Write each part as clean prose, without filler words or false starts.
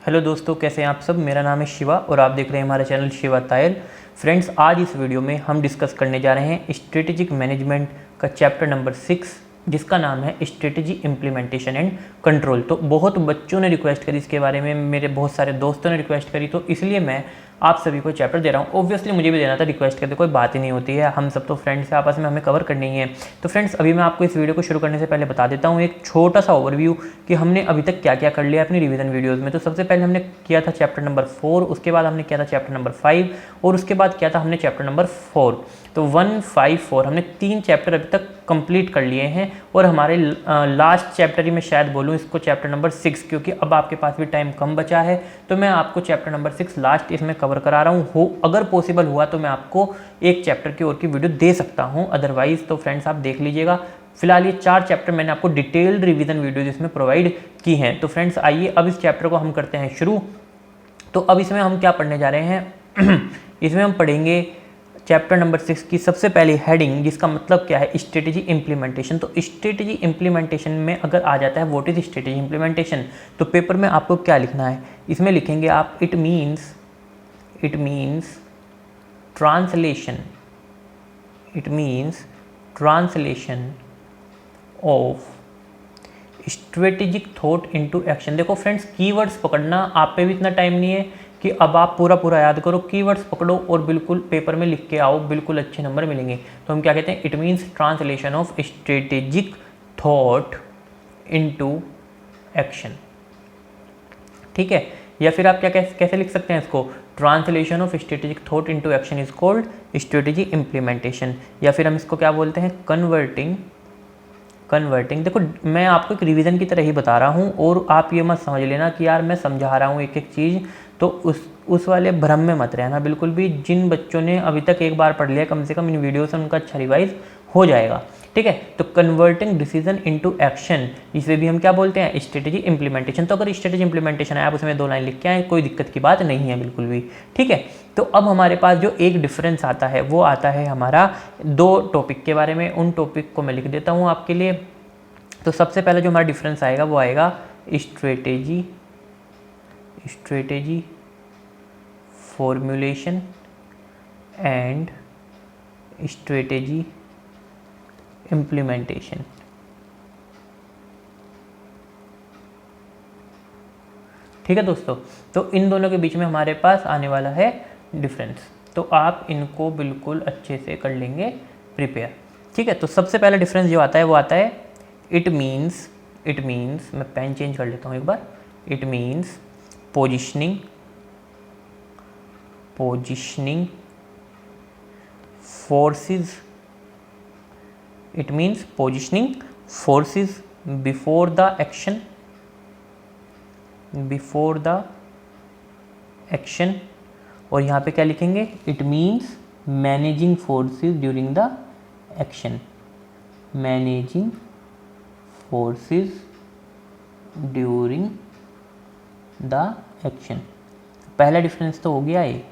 Hello दोस्तों, कैसे हैं आप सब। मेरा नाम है शिवा और आप देख रहे हैं हमारा चैनल शिवा तायल। फ्रेंड्स, आज इस वीडियो में हम डिस्कस करने जा रहे हैं स्ट्रेटेजिक मैनेजमेंट का चैप्टर नंबर 6, जिसका नाम है स्ट्रेटेजी इम्प्लीमेंटेशन एंड कंट्रोल। तो बहुत बच्चों ने रिक्वेस्ट करी इसके बारे में, मेरे बहुत सारे दोस्तों ने रिक्वेस्ट करी, तो इसलिए मैं आप सभी को चैप्टर दे रहा हूँ। ऑब्वियसली मुझे भी देना था, रिक्वेस्ट करते कोई बात ही नहीं होती है, हम सब तो फ्रेंड्स हैं, आपस में हमें कवर करनी है। तो फ्रेंड्स, अभी मैं आपको इस वीडियो को शुरू करने से पहले बता देता हूँ एक छोटा सा ओवरव्यू कि हमने अभी तक क्या क्या कर लिया अपनी रिवीजन वीडियोस में। तो सबसे पहले हमने किया था चैप्टर नंबर 4, उसके बाद हमने किया था चैप्टर नंबर 5 और उसके बाद किया था हमने चैप्टर नंबर 4। तो 1, 5, 4 हमने 3 चैप्टर अभी तक कंप्लीट कर लिए हैं और हमारे लास्ट चैप्टर ही मैं शायद बोलूँ इसको चैप्टर नंबर 6, क्योंकि अब आपके पास भी टाइम कम बचा है। तो मैं आपको चैप्टर नंबर 6 लास्ट इसमें कवर करा रहा हूँ। अगर पॉसिबल हुआ तो मैं आपको एक चैप्टर की और की वीडियो दे सकता हूँ, अदरवाइज तो फ्रेंड्स आप देख लीजिएगा। फिलहाल ये 4 चैप्टर मैंने आपको डिटेल्ड रिवीजन वीडियोज इसमें प्रोवाइड की हैं। तो फ्रेंड्स आइए अब इस चैप्टर को हम करते हैं शुरू। तो अब इसमें हम क्या पढ़ने जा रहे हैं इसमें हम पढ़ेंगे चैप्टर नंबर 6 की सबसे पहली हेडिंग, जिसका मतलब क्या है, स्ट्रेटेजी इंप्लीमेंटेशन। तो स्ट्रेटेजी इंप्लीमेंटेशन में अगर आ जाता है व्हाट इज स्ट्रेटेजी इंप्लीमेंटेशन, तो पेपर में आपको क्या लिखना है, इसमें लिखेंगे आप it means translation of strategic thought into action. देखो फ्रेंड्स, कीवर्ड्स पकड़ना, आप पे भी इतना टाइम नहीं है कि अब आप पूरा याद करो। कीवर्ड्स पकड़ो और बिल्कुल पेपर में लिख के आओ, बिल्कुल अच्छे नंबर मिलेंगे। तो हम क्या कहते हैं, it means translation of strategic thought into action. ठीक है, या फिर आप क्या कैसे लिख सकते हैं इसको, translation of strategic thought into action is called strategy implementation, या फिर हम इसको क्या बोलते हैं, कन्वर्टिंग। देखो मैं आपको एक रिवीजन की तरह ही बता रहा हूँ और आप ये मत समझ लेना कि यार मैं समझा रहा हूँ एक एक चीज़, तो उस वाले भ्रम में मत रहना बिल्कुल भी। जिन बच्चों ने अभी तक एक बार पढ़ लिया, कम से कम इन वीडियो से उनका अच्छा रिवाइज हो जाएगा। ठीक है, तो कन्वर्टिंग डिसीजन इनटू एक्शन, इसे भी हम क्या बोलते हैं, स्ट्रेटेजी इंप्लीमेंटेशन। तो अगर स्ट्रेटेजी इंप्लीमेंटेशन है, आप उसमें 2 लाइन लिख के आए, कोई दिक्कत की बात नहीं है बिल्कुल भी। ठीक है, तो अब हमारे पास जो एक डिफरेंस आता है वो आता है हमारा 2 टॉपिक के बारे में। उन टॉपिक को मैं लिख देता हूँ आपके लिए। तो सबसे पहले जो हमारा डिफरेंस आएगा वो आएगा strategy formulation and strategy implementation. ठीक है दोस्तों, तो इन दोनों के बीच में हमारे पास आने वाला है डिफरेंस। तो आप इनको बिल्कुल अच्छे से कर लेंगे प्रिपेयर। ठीक है, तो सबसे पहला डिफरेंस जो आता है वो आता है इट मीन्स, मैं पेन चेंज कर लेता हूँ एक बार। It means positioning forces, it means positioning forces before the action. और यहाँ पे क्या लिखेंगे, it means managing forces during the action, managing forces during the action. पहला डिफरेंस तो हो गया ये।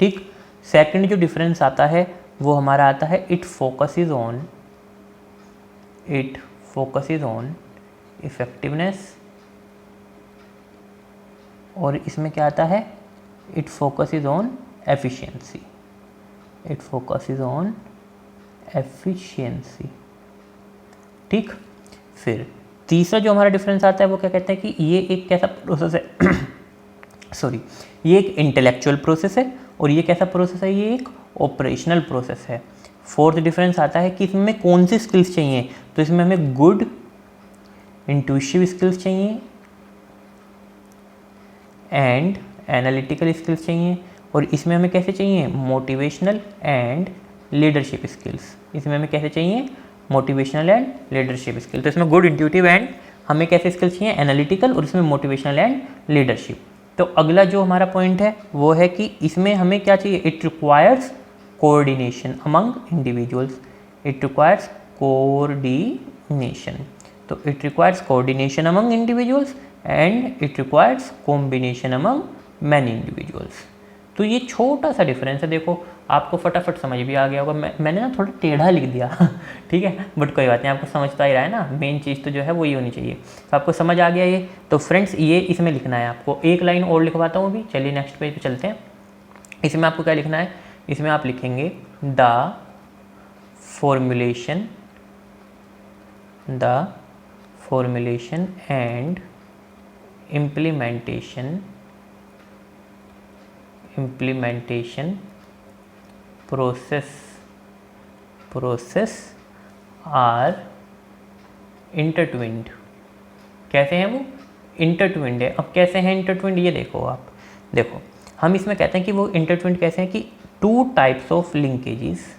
ठीक, सेकंड जो डिफरेंस आता है वो हमारा आता है इट फोकसेस ऑन इफेक्टिवनेस, और इसमें क्या आता है, इट फोकसेस ऑन एफिशिएंसी, ठीक। फिर तीसरा जो हमारा डिफरेंस आता है वो क्या कहते हैं कि ये एक कैसा प्रोसेस है सॉरी, ये एक इंटेलेक्चुअल प्रोसेस है और ये कैसा प्रोसेस है, ये एक ऑपरेशनल प्रोसेस है। फोर्थ डिफरेंस आता है कि इसमें कौन सी स्किल्स चाहिए, तो इसमें हमें गुड इंट्यूटिव स्किल्स चाहिए एंड एनालिटिकल स्किल्स चाहिए, और इसमें हमें कैसे चाहिए, मोटिवेशनल एंड लीडरशिप स्किल्स। इसमें हमें कैसे चाहिए, मोटिवेशनल एंड लीडरशिप स्किल। तो इसमें गुड, इंट्यूटिव एंड हमें कैसे स्किल्स चाहिए, एनालिटिकल, और इसमें मोटिवेशनल एंड लीडरशिप। तो अगला जो हमारा पॉइंट है वो है कि इसमें हमें क्या चाहिए, it requires coordination among individuals, तो it requires coordination among individuals and it requires combination among many individuals. तो ये छोटा सा डिफरेंस है, देखो आपको फटाफट समझ भी आ गया होगा। मैंने ना थोड़ा टेढ़ा लिख दिया ठीक है, बट कोई बात नहीं, आपको समझ तो आ ही रहा है ना, मेन चीज़ तो जो है वही होनी चाहिए। तो आपको समझ आ गया ये। तो फ्रेंड्स ये इसमें लिखना है आपको, एक लाइन और लिखवाता हूँ अभी। चलिए नेक्स्ट पेज पे चलते हैं। इसमें आपको क्या लिखना है, इसमें आप लिखेंगे the formulation and implementation process are intertwined। कैसे हैं वो, इंटरट्विंड है। अब कैसे हैं इंटरट्विंड, ये देखो आप, देखो हम इसमें कहते हैं कि वो इंटरट्विंड कैसे हैं कि two types of linkages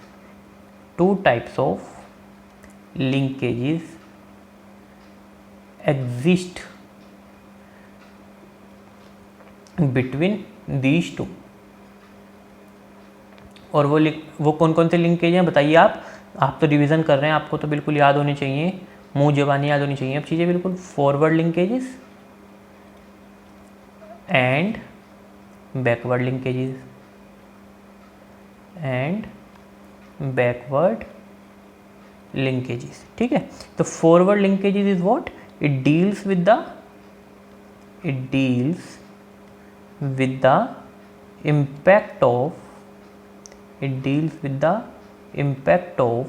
exist between these two. और वो कौन कौन से लिंकेज हैं बताइए आप तो रिवीजन कर रहे हैं, आपको तो बिल्कुल याद होनी चाहिए, मुंह ज़बानी याद होनी चाहिए अब चीज़ें बिल्कुल। Forward linkages and backward linkages, ठीक है। तो forward linkages is what, it deals with the impact of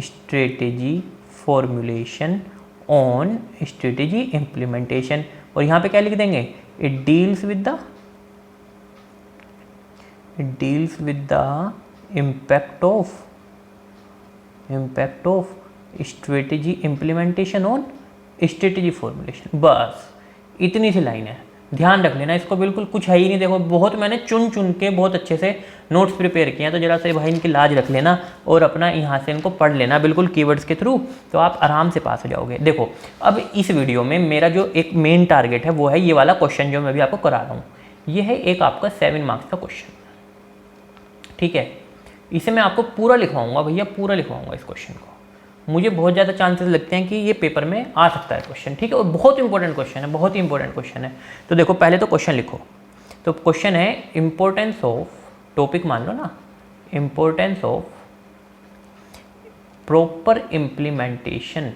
strategy formulation on strategy implementation। और यहाँ पे क्या लिख देंगे, it deals with the impact of strategy implementation on strategy formulation। बस इतनी सी लाइन है, ध्यान रख लेना इसको, बिल्कुल कुछ है ही नहीं। देखो बहुत मैंने चुन के बहुत अच्छे से नोट्स प्रिपेयर किए हैं, तो जरा से भाई इनकी लाज रख लेना और अपना यहाँ से इनको पढ़ लेना बिल्कुल कीवर्ड्स के थ्रू, तो आप आराम से पास हो जाओगे। देखो अब इस वीडियो में मेरा जो एक मेन टारगेट है वो है ये वाला क्वेश्चन जो मैं भी आपको करा रहा हूँ। ये है एक आपका 7 मार्क्स का क्वेश्चन, ठीक है। इसे मैं आपको पूरा लिखवाऊँगा भैया, पूरा लिखवाऊँगा इस क्वेश्चन को। मुझे बहुत ज़्यादा चांसेस लगते हैं कि ये पेपर में आ सकता है क्वेश्चन, ठीक है। और बहुत इंपॉर्टेंट क्वेश्चन है, बहुत ही इंपॉर्टेंट क्वेश्चन है। तो देखो पहले तो क्वेश्चन लिखो। तो क्वेश्चन है इम्पोर्टेंस ऑफ, टॉपिक मान लो ना, importance of proper implementation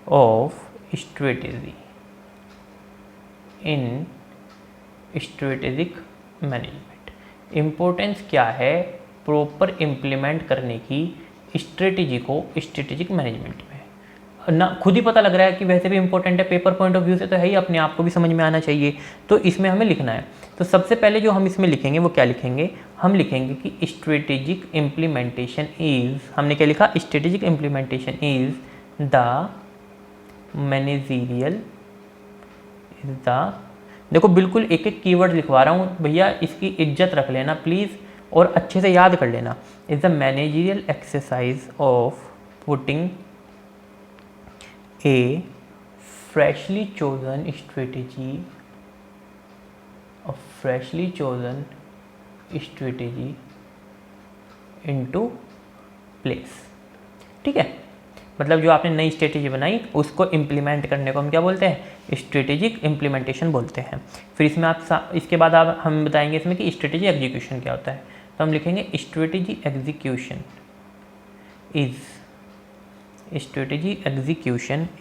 of strategy in strategic management. Importance क्या है प्रॉपर इम्प्लीमेंट करने की स्ट्रेटेजी को स्ट्रेटेजिक मैनेजमेंट में, ना खुद ही पता लग रहा है कि वैसे भी इंपॉर्टेंट है, पेपर पॉइंट ऑफ व्यू से तो है ही, अपने आप को भी समझ में आना चाहिए। तो इसमें हमें लिखना है। तो सबसे पहले जो हम इसमें लिखेंगे वो क्या लिखेंगे, हम लिखेंगे कि स्ट्रेटेजिक इम्प्लीमेंटेशन इज, हमने क्या लिखा, strategic implementation is the managerial, देखो बिल्कुल एक एक कीवर्ड लिखवा रहा हूँ भैया, इसकी इज्जत रख लेना प्लीज़ और अच्छे से याद कर लेना। Is the managerial exercise of putting a freshly chosen strategy into place, ठीक है। मतलब जो आपने नई स्ट्रेटेजी बनाई उसको इम्प्लीमेंट करने को हम क्या बोलते हैं, स्ट्रेटेजिक इम्प्लीमेंटेशन बोलते हैं। फिर इसमें आप इसके बाद आप हम बताएंगे इसमें कि स्ट्रेटेजी एग्जीक्यूशन क्या होता है। तो हम लिखेंगे स्ट्रेटेजी एग्जीक्यूशन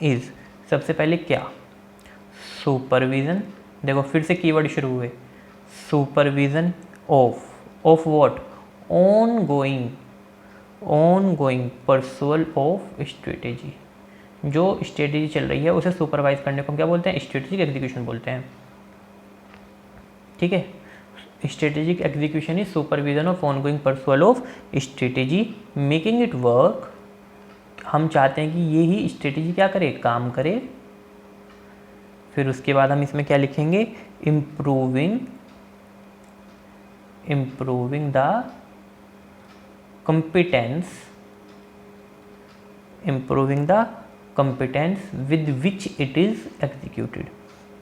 इज सबसे पहले क्या, सुपरविज़न, देखो फिर से कीवर्ड शुरू हुए, supervision of what, ongoing परसुअल of strategy, जो स्ट्रेटेजी चल रही है उसे सुपरवाइज करने को हम क्या बोलते हैं, स्ट्रेटेजिक एग्जीक्यूशन बोलते हैं, ठीक है। Strategic execution is supervision of ongoing परसुअल of strategy making it work. हम चाहते हैं कि ये ही स्ट्रेटेजी क्या करे, काम करे। फिर उसके बाद हम इसमें क्या लिखेंगे, improving the competence with which it is executed।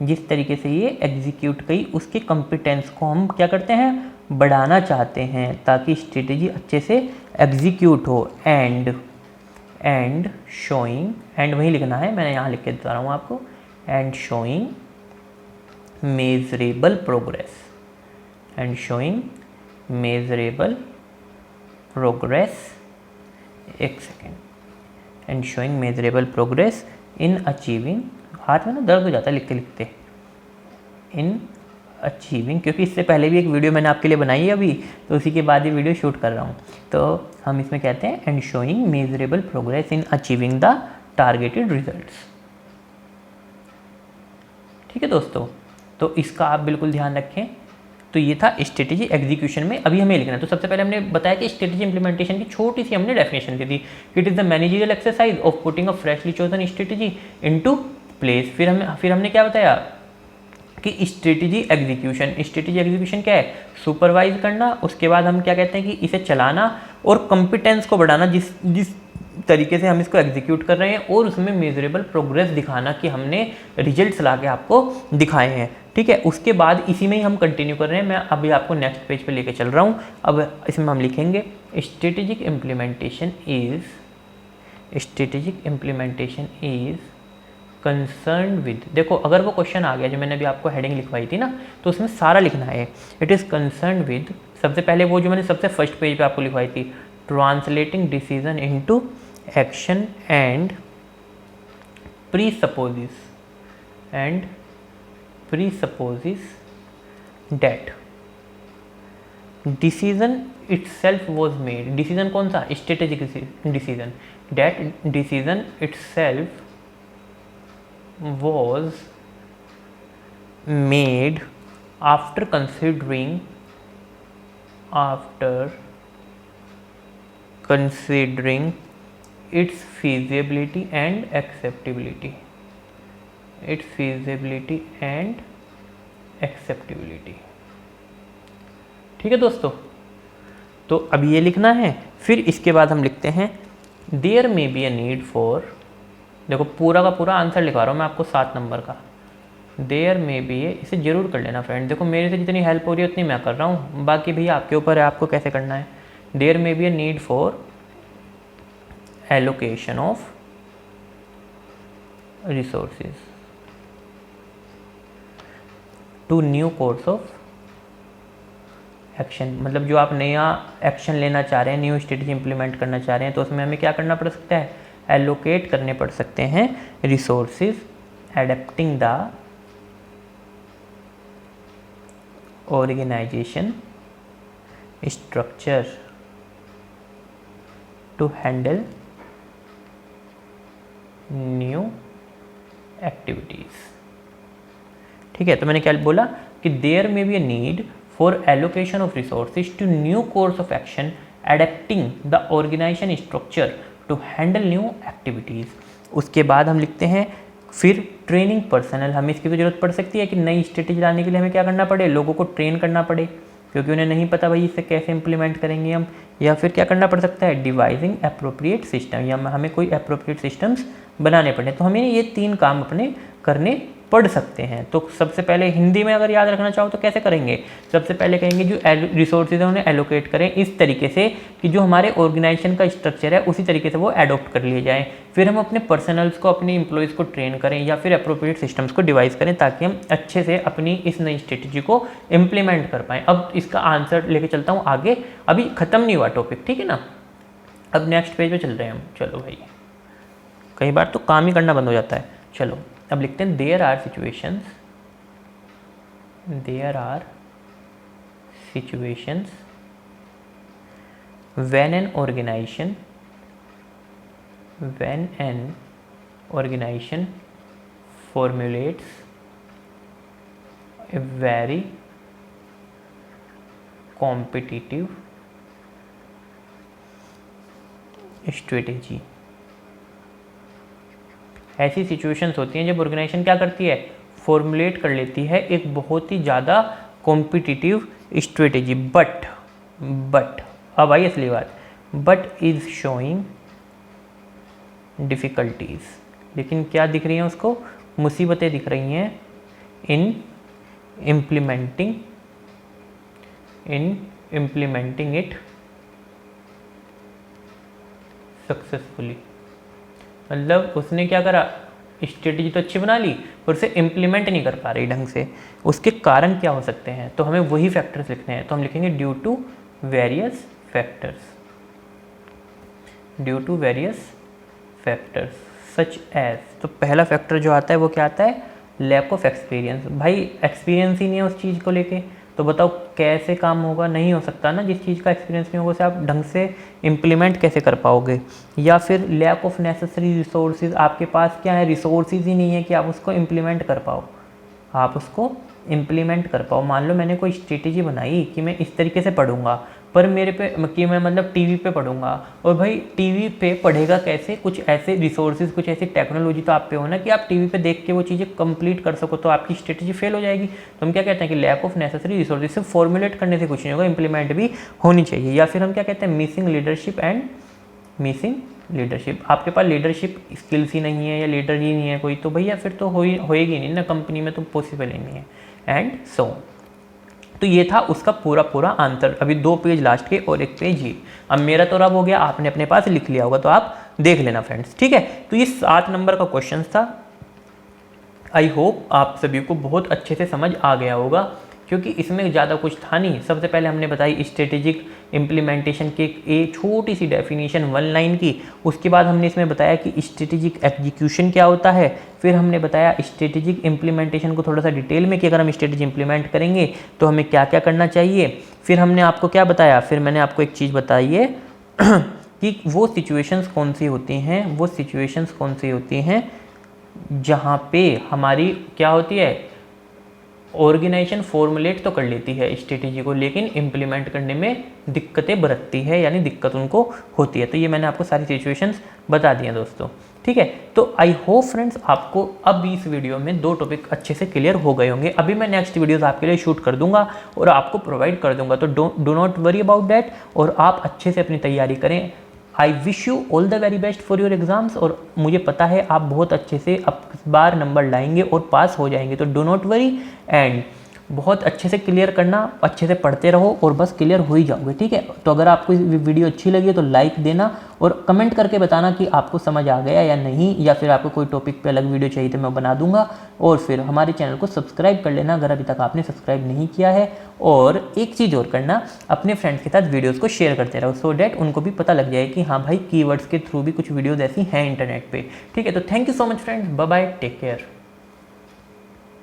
जिस तरीके से ये एग्जीक्यूट करी उसके कॉम्पिटेंस को हम क्या करते हैं, बढ़ाना चाहते हैं ताकि स्ट्रेटेजी अच्छे से एग्जीक्यूट हो। एंड शोइंग, एंड वही लिखना है, मैंने यहाँ लिख के बता रहा हूँ आपको, and showing measurable progress, and showing measurable progress, एक second, and showing measurable progress in achieving, हाथ में ना दर्द हो जाता है लिखते लिखते, इन अचीविंग, क्योंकि इससे पहले भी एक वीडियो मैंने आपके लिए बनाई है अभी, तो उसी के बाद ये वीडियो शूट कर रहा हूँ। तो हम इसमें कहते हैं and showing measurable progress in achieving the targeted results. ठीक है दोस्तों, तो इसका आप बिल्कुल ध्यान रखें। तो ये था स्ट्रेटेजी एग्जीक्यूशन में, अभी हमें लिखना है। तो सबसे पहले हमने बताया कि स्ट्रेटेजी इंप्लीमेंटेशन की छोटी सी हमने डेफिनेशन दी थी, it is the managerial exercise of putting a freshly chosen strategy into place. फिर हमने क्या बताया कि स्ट्रेटेजी एग्जीक्यूशन क्या है, सुपरवाइज करना। उसके बाद हम क्या कहते हैं कि इसे चलाना और कॉम्पिटेंस को बढ़ाना, जिस तरीके से हम इसको एग्जीक्यूट कर रहे हैं, और उसमें मेजरेबल प्रोग्रेस दिखाना कि हमने रिजल्ट्स ला के आपको दिखाए हैं। ठीक है, उसके बाद इसी में ही हम कंटिन्यू कर रहे हैं। मैं अभी आपको नेक्स्ट पेज पे लेके चल रहा हूँ। अब इसमें हम लिखेंगे strategic implementation is concern with, देखो अगर वो क्वेश्चन आ गया जो मैंने अभी आपको हेडिंग लिखवाई थी ना, तो उसमें सारा लिखना है। इट इज़ कंसर्न विद, सबसे पहले वो जो मैंने सबसे फर्स्ट पेज पे आपको लिखवाई थी, translating decision into action and presupposes that decision itself was made, decision कौन सा, strategic decision, that decision itself was made after considering its feasibility and acceptability, ठीक है दोस्तों। तो अब ये लिखना है। फिर इसके बाद हम लिखते हैं there may be a need for, देखो पूरा का पूरा आंसर लिखवा रहा हूँ मैं आपको 7 नंबर का। देयर मे बी ए, इसे जरूर कर लेना फ्रेंड, देखो मेरे से जितनी हेल्प हो रही है उतनी मैं कर रहा हूँ, बाकी भैया आपके ऊपर है आपको कैसे करना है। There may be a need for allocation of resources to new course of action, मतलब जो आप नया एक्शन लेना चाह रहे हैं, न्यू स्ट्रेटजी इंप्लीमेंट करना चाह रहे हैं, तो उसमें हमें क्या करना पड़ सकता है, एलोकेट करने पड़ सकते हैं resources, adapting the organisation structure to handle new activities. ठीक है, तो मैंने क्या बोला कि there may be a need for allocation of resources to new course of action adapting the organisation structure to handle new activities. उसके बाद हम लिखते हैं फिर ट्रेनिंग पर्सनल, हमें इसकी तो जरूरत पड़ सकती है कि नई स्ट्रेटेजी लाने के लिए हमें क्या करना पड़े, लोगों को ट्रेन करना पड़े, क्योंकि उन्हें नहीं पता भाई इसे कैसे इंप्लीमेंट करेंगे हम। या फिर क्या करना पड़ सकता है, डिवाइजिंग अप्रोप्रिएट सिस्टम, या हमें कोई अप्रोप्रिएट सिस्टम्स बनाने पड़े। तो हमें ये 3 काम अपने करने पढ़ सकते हैं। तो सबसे पहले हिंदी में अगर याद रखना चाहो तो कैसे करेंगे, सबसे पहले कहेंगे जो रिसोर्सेज है उन्हें एलोकेट करें इस तरीके से कि जो हमारे ऑर्गेनाइजेशन का स्ट्रक्चर है उसी तरीके से वो एडॉप्ट कर लिए जाएं। फिर हम अपने पर्सनल्स को, अपने एम्प्लॉयज़ को ट्रेन करें या फिर अप्रोप्रिएट सिस्टम्स को डिवाइस करें ताकि हम अच्छे से अपनी इस नई स्ट्रेटजी को इम्प्लीमेंट कर पाएँ। अब इसका आंसर लेके चलता हूँ आगे, अभी ख़त्म नहीं हुआ टॉपिक, ठीक है ना। अब नेक्स्ट पेज पे चल रहे हैं हम। चलो भाई, कई बार तो काम ही करना बंद हो जाता है। चलो अब लिखते हैं there are situations when an organization formulates a very competitive strategy। ऐसी सिचुएशंस होती हैं जब ऑर्गेनाइजेशन क्या करती है, फॉर्मुलेट कर लेती है एक बहुत ही ज़्यादा कॉम्पिटिटिव स्ट्रेटेजी, बट अब आई असली बात, बट इज़ शोइंग डिफ़िकल्टीज, लेकिन क्या दिख रही हैं उसको, मुसीबतें दिख रही हैं इन इम्प्लीमेंटिंग इट सक्सेसफुली। मतलब उसने क्या करा, स्ट्रेटेजी तो अच्छी बना ली पर उसे इम्प्लीमेंट नहीं कर पा रही ढंग से। उसके कारण क्या हो सकते हैं, तो हमें वही फैक्टर्स लिखने हैं। तो हम लिखेंगे due to various factors, due to various factors such as. तो पहला फैक्टर जो आता है वो क्या आता है, लैक ऑफ एक्सपीरियंस। भाई एक्सपीरियंस ही नहीं है उस चीज़ को लेके, तो बताओ कैसे काम होगा, नहीं हो सकता ना। जिस चीज़ का एक्सपीरियंस नहीं होगा उसे आप ढंग से इम्प्लीमेंट कैसे कर पाओगे। या फिर लैक ऑफ नेसेसरी रिसोर्सेज, आपके पास क्या है, रिसोर्सेज ही नहीं है कि आप उसको इम्प्लीमेंट कर पाओ, आप उसको इम्प्लीमेंट कर पाओ। मान लो मैंने कोई स्ट्रेटेजी बनाई कि मैं इस तरीके से पढ़ूंगा, पर मेरे पे कि मैं मतलब टीवी पे पढ़ूंगा, और भाई टीवी पे पढ़ेगा कैसे, कुछ ऐसे रिसोर्सेज, कुछ ऐसी टेक्नोलॉजी तो आप पे हो ना कि आप टीवी पे देख के वो चीज़ें कंप्लीट कर सको, तो आपकी स्ट्रेटेजी फेल हो जाएगी। तो हम क्या कहते हैं कि लैक ऑफ नेसेसरी रिसोर्सेज, सिर्फ फॉर्मुलेट करने से कुछ नहीं होगा, इंप्लीमेंट भी होनी चाहिए। या फिर हम क्या कहते हैं, missing leadership and missing leadership, आपके पास लीडरशिप स्किल्स ही नहीं है या लीडर ही नहीं है कोई, तो भैया फिर तो होएगी नहीं ना कंपनी में, तो पॉसिबल ही नहीं है, एंड सो। तो ये था उसका पूरा आंसर। अभी 2 पेज लास्ट के और 1 पेज ये। अब मेरा तो रब हो गया, आपने अपने पास लिख लिया होगा, तो आप देख लेना फ्रेंड्स, ठीक है। तो ये 7 नंबर का क्वेश्चन था। आई होप आप सभी को बहुत अच्छे से समझ आ गया होगा, क्योंकि इसमें ज़्यादा कुछ था नहीं। सबसे पहले हमने बताई स्ट्रेटेजिक इम्प्लीमेंटेशन की एक छोटी सी डेफिनेशन 1 लाइन की। उसके बाद हमने इसमें बताया कि स्ट्रेटेजिक एग्जीक्यूशन क्या होता है। फिर हमने बताया स्ट्रेटेजिक इम्प्लीमेंटेशन को थोड़ा सा डिटेल में कि अगर हम स्ट्रेटेजी इम्प्लीमेंट करेंगे तो हमें क्या क्या करना चाहिए। फिर हमने आपको क्या बताया, फिर मैंने आपको एक चीज़ बताई है कि वो सिचुएशंस कौन सी होती हैं, वो सिचुएशंस कौन सी होती हैं जहाँ पे हमारी क्या होती है, ऑर्गेनाइजेशन फॉर्मुलेट तो कर लेती है स्ट्रेटेजी को, लेकिन इम्प्लीमेंट करने में दिक्कतें बरतती है, यानी दिक्कत उनको होती है। तो ये मैंने आपको सारी सिचुएशंस बता दी हैं दोस्तों, ठीक है। तो आई होप फ्रेंड्स आपको अब इस वीडियो में 2 टॉपिक अच्छे से क्लियर हो गए होंगे। अभी मैं नेक्स्ट वीडियोस आपके लिए शूट कर दूंगा और आपको प्रोवाइड कर दूंगा, तो do not worry about that, और आप अच्छे से अपनी तैयारी करें। I wish you all the very best for your exams, और मुझे पता है आप बहुत अच्छे से अब बार नंबर लाएंगे और पास हो जाएंगे। तो डो नॉट वरी, एंड बहुत अच्छे से क्लियर करना, अच्छे से पढ़ते रहो और बस क्लियर हो ही जाओगे, ठीक है। तो अगर आपको वीडियो अच्छी लगी है तो लाइक देना और कमेंट करके बताना कि आपको समझ आ गया या नहीं, या फिर आपको कोई टॉपिक पे अलग वीडियो चाहिए तो मैं बना दूंगा। और फिर हमारे चैनल को सब्सक्राइब कर लेना अगर अभी तक आपने सब्सक्राइब नहीं किया है। और एक चीज़ और करना, अपने फ्रेंड्स के साथ वीडियोज़ को शेयर करते रहो, सो डैट उनको भी पता लग जाए कि हाँ भाई कीवर्ड्स के थ्रू भी कुछ वीडियोज़ ऐसी हैं इंटरनेट पर, ठीक है। तो thank you so much friends, bye bye, take care.